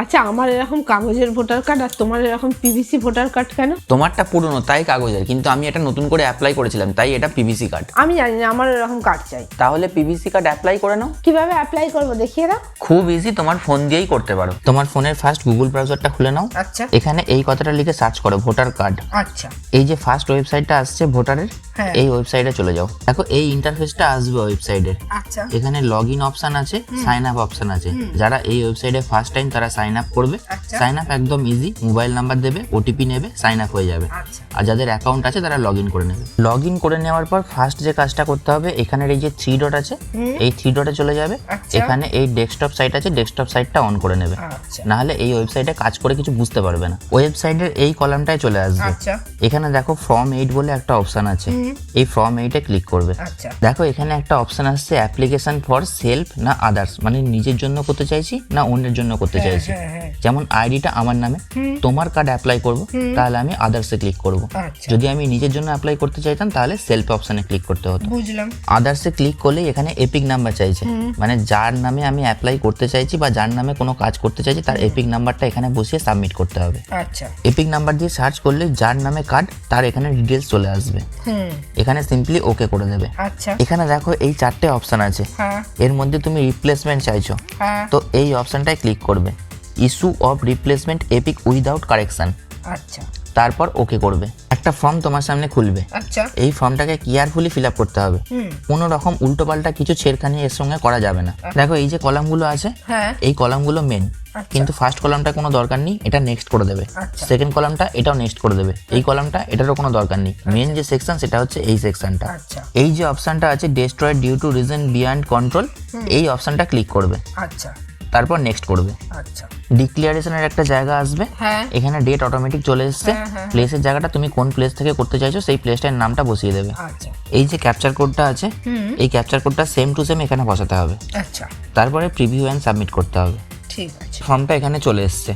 আচ্ছা, আমার এরকম কাগজের ভোটার কার্ড আর তোমার এরকম পিভিসি ভোটার কার্ড কেন? তোমারটা পুরনো তাই কাগজের, কিন্তু আমি এটা নতুন করে অ্যাপ্লাই করেছিলাম তাই এটা পিভিসি কার্ড। আমি জানি না, আমার এরকম কার্ড চাই। তাহলে পিভিসি কার্ড অ্যাপ্লাই করে নাও। কিভাবে অ্যাপ্লাই করবো দেখিয়ে দাও। খুব ইজি, তোমার ফোন দিয়েই করতে পারো। তোমার ফোনের ফার্স্ট গুগল ব্রাউজারটা খুলে নাও। আচ্ছা। এখানে এই কথাটা লিখে সার্চ করো, ভোটার কার্ড। আচ্ছা। এই যে ফার্স্ট ওয়েবসাইটটা আসছে ভোটারের, হ্যাঁ। এই ওয়েবসাইটে চলে যাও। দেখো এই ইন্টারফেসটা আসবে ওয়েবসাইটের। আচ্ছা। এখানে লগ ইন অপশন আছে, সাইন আপ অপশন আছে। যারা এই ওয়েবসাইটে ফার্স্ট টাইম তারা সাইন আপ করবে। সাইন আপ একদম ইজি, মোবাইল নাম্বার দেবে, ওটিপি নেবে, সাইন আপ হয়ে যাবে। আর যাদের অ্যাকাউন্ট আছে তারা লগ ইন করে নেবে। লগ ইন করে নেওয়ার পর ফার্স্ট যে কাজটা করতে হবে, এখানের এই যে 3 ডট আছে, এই 3 ডটে চলে যাবে। এখানে এই ডেস্কটপ সাইট আছে, ডেস্কটপ সাইটটা অন করে নেবে, নাহলে এই ওয়েবসাইটে কাজ করে কিছু বুঝতে পারবে না। ওয়েবসাইটের এই কলামটায় চলে আসবে। এখানে দেখো ফর্ম 8 বলে একটা অপশন আছে, এই ফর্ম 8-এ ক্লিক করবে। দেখো এখানে একটা অপশন আসছে অ্যাপ্লিকেশন ফর সেলফ না আদার্স, মানে নিজের জন্য করতে চাইছি না অন্যের জন্য করতে চাইছি। যেমন আইডিটা আমার নামে, তোমার কার্ড অ্যাপ্লাই করব, তাহলে আমি আদার্সে ক্লিক করব। যদি আমি নিজের জন্য অ্যাপ্লাই করতে চাইতাম তাহলে সেলফ অপশনে ক্লিক করতে হতো। বুঝলাম। আদার্সে ক্লিক করলে এখানে এপিক নাম্বার চাইছে, মানে যার নামে আমি অ্যাপ্লাই করতে চাইছি বা যার নামে কোনো কাজ করতে চাইছি তার এপিক নাম্বারটা এখানে বসিয়ে সাবমিট করতে হবে। আচ্ছা। এপিক নাম্বার দিয়ে সার্চ করলে যার নামে কার্ড তার এখানে ডিটেলস চলে আসবে। এখানে সিম্পলি ওকে করে দেবে। আচ্ছা। এখানে দেখো এই 4টে অপশন আছে, এর মধ্যে তুমি রিপ্লেসমেন্ট চাইছো, তো এই অপশনটায় ক্লিক করবে, issue of replacement epic without correction. আচ্ছা। তারপর ওকে করবে। একটা ফর্ম তোমার সামনে খুলবে। আচ্ছা। এই ফর্মটাকে কেয়ারফুলি ফিল আপ করতে হবে, কোনো রকম উল্টোপাল্টা কিছু ছেড়খানি এর সঙ্গে করা যাবে না। দেখো এই যে কলামগুলো আছে, এই কলামগুলো মেন, কিন্তু ফার্স্ট কলামটা কোনো দরকার নেই, এটা নেক্সট করে দেবে। সেকেন্ড কলামটা এটাও নেক্সট করে দেবে, এই কলামটা এটারও কোনো দরকার নেই। মেন যে সেকশন সেটা হচ্ছে এই সেকশনটা। এই যে অপশনটা আছে destroy due to reason beyond control, এই অপশনটা ক্লিক করবে। আচ্ছা। তারপর নেক্সট করবে। আচ্ছা। ডিক্লারেশনের একটা জায়গা আসবে, এখানে ডেট অটোমেটিক চলে এসছে। প্লেসের জায়গাটা তুমি কোন প্লেস থেকে করতে চাইছো সেই প্লেসটার নামটা বসিয়ে দেবে। এই যে ক্যাপচার কোডটা আছে, এই ক্যাপচার কোডটা সেম টু সেম এখানে বসাতে হবে। আচ্ছা। তারপরে প্রিভিউ এন্ড সাবমিট করতে হবে। ঠিক আছে। ফর্মটা এখানে চলে এসছে।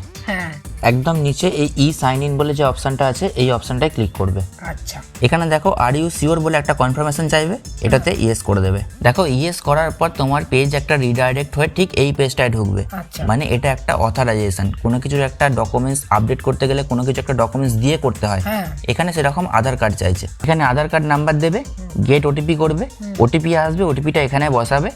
একদম নিচে এই ই সাইন ইন বলে যে অপশনটা আছে, এই অপশনটায় ক্লিক করবে। আচ্ছা। এখানে দেখো আর ইউ শিওর বলে একটা কনফার্মেশন চাইবে, এটাতে ইয়েস করে দেবে। দেখো ইয়েস করার পর তোমার পেজ একটা রিডাইরেক্ট হয়ে ঠিক এই পেজটায় ঢুকবে। মানে এটা একটা অথরাইজেশন, কোনো কিছুর একটা ডকুমেন্টস আপডেট করতে গেলে কোনো কিছু একটা ডকুমেন্টস দিয়ে করতে হয়। এখানে সেরকম আধার কার্ড চাইছে, এখানে আধার কার্ড নাম্বার দেবে, গেট ওটিপি করবে, ওটিপি আসবে, ওটিপিটা এখানে বসাবে,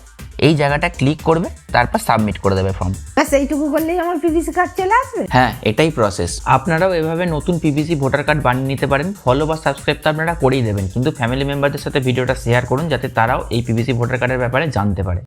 এই জায়গাটা ক্লিক করবে, তারপর সাবমিট করে দেবে ফর্ম। এইটুকু করলেই আমার পিভিসি কার্ড চলে আসবে? হ্যাঁ, এটাই প্রসেস। আপনারাও এভাবে নতুন পিভিসি ভোটার কার্ড বানিয়ে নিতে পারেন। ফলো বা সাবস্ক্রাইব তো আপনারা করেই দেবেন, কিন্তু ফ্যামিলি মেম্বারদের সাথে ভিডিওটা শেয়ার করুন যাতে তারাও এই পিভিসি ভোটার কার্ডের ব্যাপারে জানতে পারে।